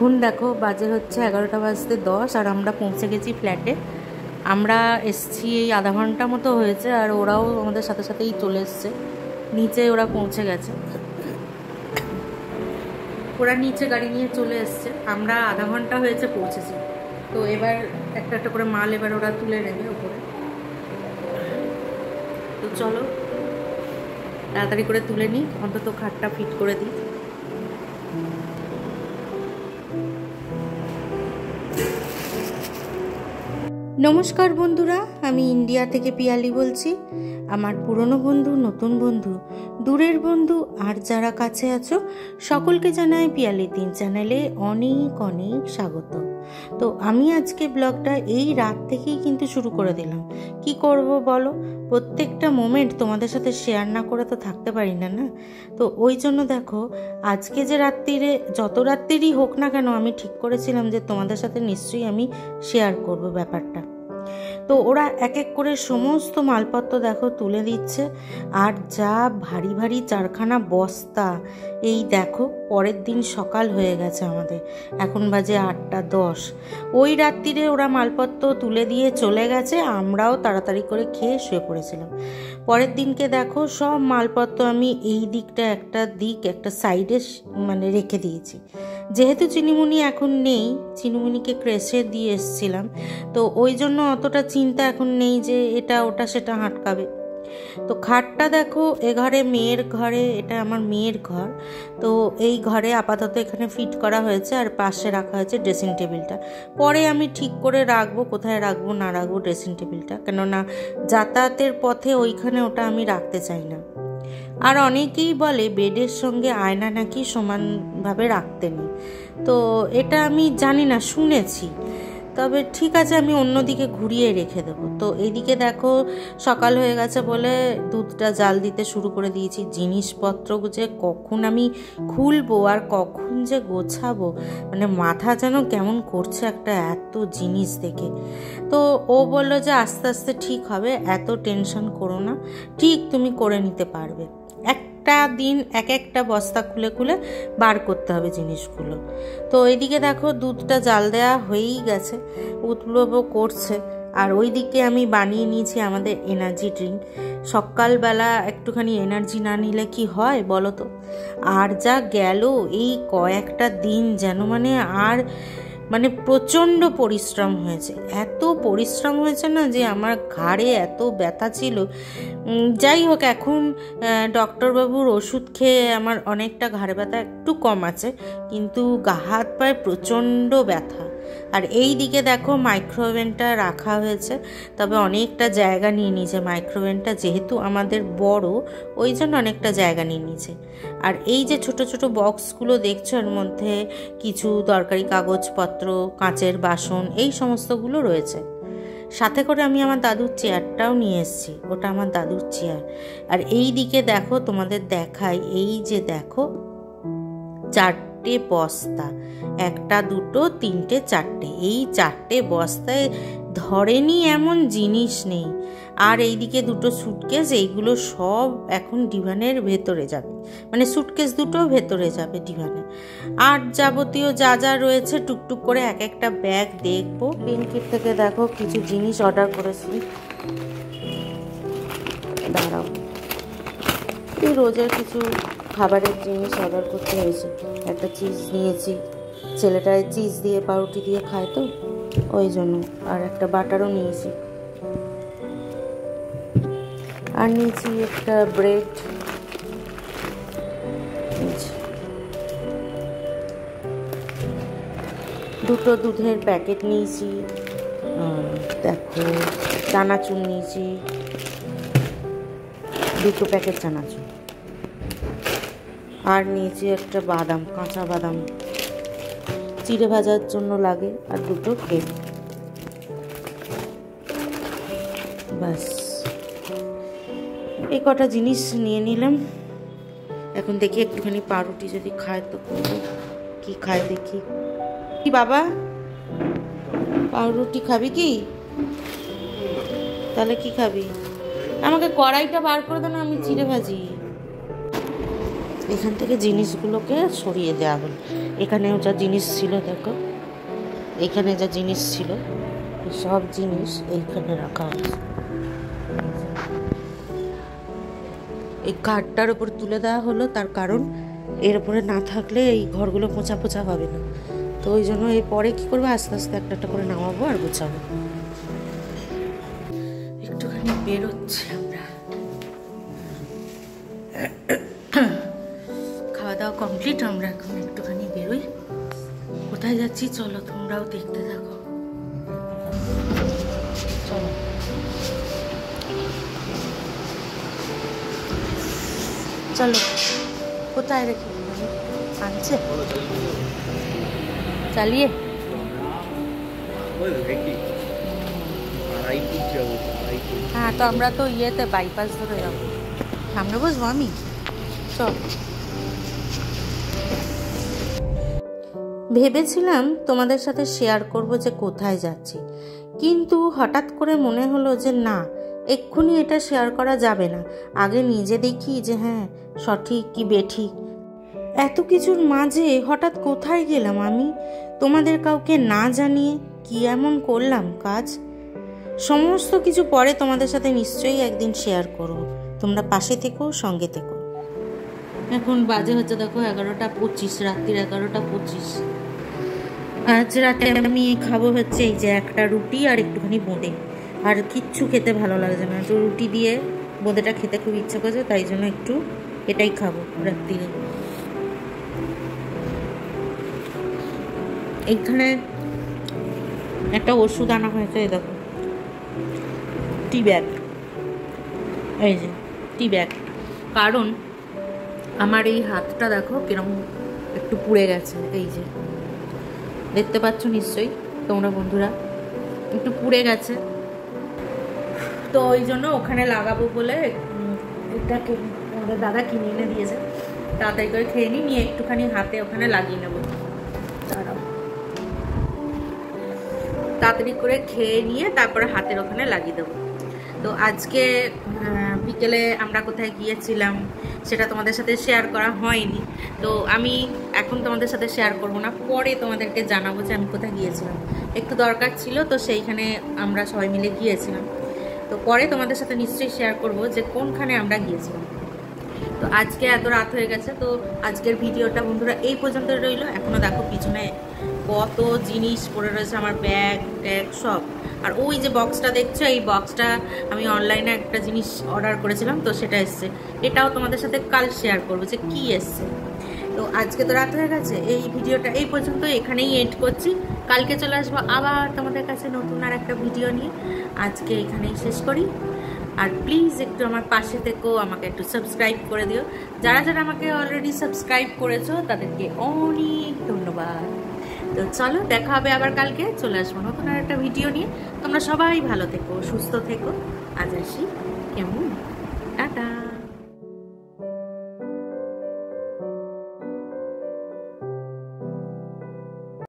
এখন দেখো বাজে হচ্ছে 11টা বাজতে 10 আর আমরা পৌঁছে গেছি ফ্ল্যাটে। আমরা এসছি এই আধা ঘন্টা মতো হয়েছে আর ওরাও আমাদের সাথে সাথেই চলে এসছে। নিচে ওরা পৌঁছে গেছে, ওরা নিচে গাড়ি নিয়ে চলে এসছে। আমরা আধা ঘন্টা হয়েছে পৌঁছেছি। তো এবার একটা একটা করে মাল এবার ওরা তুলে নেবে ওপরে। তো চলো তাড়াতাড়ি করে তুলে নিই, অন্তত খাটটা ফিট করে দিই। নমস্কার বন্ধুরা, আমি ইন্ডিয়া থেকে পিয়ালি বলছি। আমার পুরনো বন্ধু, নতুন বন্ধু, দূরের বন্ধু আর যারা কাছে আছো সকলকে জানাই পিয়ালি 3 চ্যানেলে অনেক অনেক স্বাগত। তো আমি আজকে ব্লগটা এই রাত থেকেই কিন্তু শুরু করে দিলাম। কি করব বলো, প্রত্যেকটা মোমেন্ট তোমাদের সাথে শেয়ার না করে তো থাকতে পারি না। তো ওই জন্য দেখো আজকে যে রাত্রিরে, যত রাত্রিরই হোক না কেন, আমি ঠিক করেছিলাম যে তোমাদের সাথে নিশ্চয়ই আমি শেয়ার করব ব্যাপারটা। তো ওরা এক এক করে সমস্ত মালপত্র দেখো তুলে দিচ্ছে। আর যা ভারী ভারী 4খানা বস্তা, এই দেখো পরের দিন সকাল হয়ে গেছে আমাদের, এখন বাজে 8টা 10। ওই রাত্রিরে ওরা মালপত্র তুলে দিয়ে চলে গেছে, আমরাও তাড়াতাড়ি করে খেয়ে শুয়ে পড়েছিলাম। পরের দিনকে দেখো সব মালপত্র আমি এই দিকটা একটা সাইডে মানে রেখে দিয়েছি। যেহেতু চিনিমুনি এখন নেই, চিনিমুনিকে ক্রেশে দিয়ে এসছিলাম, তো ওই জন্য অতটা চিন্তা এখন নেই যে এটা ওটা সেটা হাঁটকাবে। তো খাটটা দেখো এ ঘরে, মেয়ের ঘরে, এটা আমার মেয়ের ঘর। তো এই ঘরে আপাতত এখানে ফিট করা হয়েছে আর পাশে রাখা হয়েছে ড্রেসিং টেবিলটা। পরে আমি ঠিক করে রাখবো, কোথায় রাখবো না রাখবো ড্রেসিং টেবিলটা, কেননা যাতায়াতের পথে ওইখানে ওটা আমি রাখতে চাই না। আর অনেকেই বলে বেডের সঙ্গে আয়না নাকি সমানভাবে রাখতে নেই, তো এটা আমি জানি না, শুনেছি। তবে ঠিক আছে, আমি অন্যদিকে ঘুরিয়ে রেখে দেবো। তো এইদিকে দেখো সকাল হয়ে গেছে বলে দুধটা জাল দিতে শুরু করে দিয়েছি। জিনিসপত্র যে কখন আমি খুলবো আর কখন যে গোছাবো, মানে মাথা যেন কেমন করছে একটা এত জিনিস দেখে। তো ও বললো যে আস্তে আস্তে ঠিক হবে, এত টেনশন করো না, ঠিক তুমি করে নিতে পারবে। একটা দিন এক একটা বস্তা খুলে খুলে বার করতে হবে জিনিসগুলো। তো এইদিকে দেখো দুধটা জাল দেওয়া হয়েই গেছে, উৎপ্লব করছে। আর ওইদিকে আমি বানিয়ে নিয়েছি আমাদের এনার্জি ড্রিঙ্ক। সকালবেলা একটুখানি এনার্জি না নিলে কি হয় বলো তো। আর যা গেল এই কয়েকটা দিন, যেন মানে প্রচণ্ড পরিশ্রম হয়েছে। এত পরিশ্রম হয়েছে না যে আমার ঘাড়ে এত ব্যথা ছিল। যাই হোক, এখন ডক্টরবাবুর ওষুধ খেয়ে আমার অনেকটা ঘাড়ে ব্যথা একটু কম আছে, কিন্তু গা হাত পায়ে প্রচণ্ড ব্যথা। আর এই দিকে দেখো মাইক্রোওভেনটা রাখা হয়েছে, তবে অনেকটা জায়গা নিয়ে নিয়েছে মাইক্রোওভেনটা, যেহেতু আমাদের বড় ওই জন্য অনেকটা জায়গা নিয়ে নিয়েছে। আর এই যে ছোট ছোট বক্সগুলো দেখছো, এর মধ্যে কিছু দরকারি কাগজপত্র, কাঁচের বাসন, এই সমস্তগুলো রয়েছে। সাথে করে আমি আমার দাদুর চেয়ারটাও নিয়ে এসেছি, ওটা আমার দাদুর চেয়ার। আর এই দিকে দেখো তোমাদের দেখাই, এই যে দেখো 4টে বস্তা, 1টা 2টো 3টে 4টে, এই 4টে বস্তায় ধরেনি এমন জিনিস নেই। আর এইদিকে 2টো সুটকেস, এইগুলো সব এখন ডিভানের ভেতরে যাবে, মানে সুটকেস 2টো ভেতরে যাবে ডিভানে। আর যাবতীয় যা যা রয়েছে টুকটুক করে এক একটা ব্যাগ দেখবো। ব্লিঙ্কিট থেকে দেখো কিছু জিনিস অর্ডার করেছি, দাঁড়াও, এই রোজের কিছু খাবারের জিনিস অর্ডার করতে হয়েছে। একটা চিজ নিয়েছি, ছেলেটায় চিজ দিয়ে পাউরুটি দিয়ে খায় তো ওই জন্য। আর একটা বাটারও নিয়েছি, আর নিয়েছি একটা ব্রেড, 2টো দুধের প্যাকেট নিয়েছি। দেখো চানাচুর নিয়েছি, 2টো প্যাকেট চানাচুর। আর নিয়েছি একটা বাদাম, কাঁচা বাদাম চিড়ে ভাজার জন্য লাগে, আর 2টো কেক। ব্যাস এই কটা জিনিস নিয়ে নিলাম। এখন দেখি একটুখানি পাউরুটি যদি খায় তো করবো, কি খায় দেখি। কি বাবা, পাউরুটি খাবি কি? তাহলে কি খাবি? আমাকে কড়াইটা বার করে দাও না, আমি চিড়ে ভাজি। এখান থেকে জিনিসগুলোকে সরিয়ে দেওয়া হলো। এখানেও যা জিনিস ছিল দেখো, এখানে যা জিনিস ছিল সব জিনিস এইখানে রাখা আছে। এই কাঠটার উপর তুলে দেওয়া হলো, তার কারণ এর উপরে না থাকলে এই ঘরগুলো পোঁচা পোঁচা হবে না। তো ওই জন্য এই পরে কী করবো, আস্তে আস্তে একটা একটা করে নামাবো আর গোছাবো। একটুখানি বেরোচ্ছি আমরা, খাওয়া দাওয়া কমপ্লিট, আমরা এখন একটুখানি বেরোই। কোথায় যাচ্ছি চলো তোমরাও দেখতে থাকো। চলো চলো, কোথায় রেখে আনছে চালিয়ে? হ্যাঁ, তো আমরা তো ইয়েতে বাইপাস ধরে যাবো, সামনে বসবো আমি। চল, ভেবেছিলাম তোমাদের সাথে শেয়ার করব যে কোথায় যাচ্ছি, কিন্তু হঠাৎ করে মনে হলো যে না, এক্ষুনি এটা শেয়ার করা যাবে না, আগে নিজে দেখি যে হ্যাঁ সঠিক কি বেঠিক। এত কিছুর মাঝে হঠাৎ কোথায় গেলাম আমি, তোমাদের কাউকে না জানিয়ে কি এমন করলাম কাজ। সমস্ত কিছু পরে তোমাদের সাথে নিশ্চয়ই একদিন শেয়ার করব, তোমরা পাশে থেকো, সঙ্গে থেকো। এখন বাজে হচ্ছে দেখো 11:25, রাত্রির 11:25। আজ রাতে আমি খাবো হচ্ছে এই যে একটা রুটি আর একটুখানি বোঁদে, আর কিচ্ছু খেতে ভালো লাগছে না। তো রুটি দিয়ে বোঁদেটা খেতে খুব ইচ্ছা করছে, তাই জন্য একটু এটাই খাবো রাত্রিরে। এইখানে একটা ওষুধ আনা হয়েছে, এই দেখো টি ব্যাগ, এই যে টি ব্যাগ। কারণ আমার এই হাতটা দেখো কিরকম একটু পুড়ে গেছে, এই যে দেখতে পাচ্ছ নিশ্চয়ই তোমরা বন্ধুরা, একটু পুড়ে গেছে। তো ওই জন্য ওখানে লাগাবো বলে এটাকে আমাদের দাদা কিনে এনে দিয়েছে। তাড়াতাড়ি করে খেয়ে নিয়ে একটুখানি হাতে ওখানে লাগিয়ে নেবো। তাড়াতাড়ি করে খেয়ে নিয়ে তারপরে হাতের ওখানে লাগিয়ে দেবো। তো আজকে বিকেলে আমরা কোথায় গিয়েছিলাম সেটা তোমাদের সাথে শেয়ার করা হয়নি, তো আমি এখন তোমাদের সাথে শেয়ার করব না, পরে তোমাদেরকে জানাবো যে আমি কোথায় গিয়েছিলাম। একটু দরকার ছিল, তো সেইখানে আমরা সবাই মিলে গিয়েছিলাম। তো পরে তোমাদের সাথে নিশ্চয়ই শেয়ার করব যে কোনখানে আমরা গিয়েছিলাম। তো আজকে এত রাত হয়ে গেছে, তো আজকের ভিডিওটা বন্ধুরা এই পর্যন্ত রইলো। এখনও দেখো পিছনে কত জিনিস পড়ে রয়েছে, আমার ব্যাগ ট্যাগ সব। আর ওই যে বক্সটা দেখছো, এই বক্সটা আমি অনলাইনে একটা জিনিস অর্ডার করেছিলাম, তো সেটা এসছে। এটাও তোমাদের সাথে কাল শেয়ার করবো যে কী এসছে। তো আজকে তো রাত হয়ে গেছে, এই ভিডিওটা এই পর্যন্ত এখানেই এন্ড করছি। কালকে চলে আসবো আবার তোমাদের কাছে নতুন আর একটা ভিডিও নিয়ে। আজকে এখানেই শেষ করি। আর প্লিজ একটু আমার পাশে থেকো, আমাকে একটু সাবস্ক্রাইব করে দিও। যারা যারা আমাকে অলরেডি সাবস্ক্রাইব করেছো তাদেরকে অনেক ধন্যবাদ। তো চলো, দেখা হবে আবার কালকে, চলে আসবো নতুন আর একটা ভিডিও নিয়ে। তোমরা সবাই ভালো থেকো, সুস্থ থেকো। আজ আসি, কেমন, টাটা।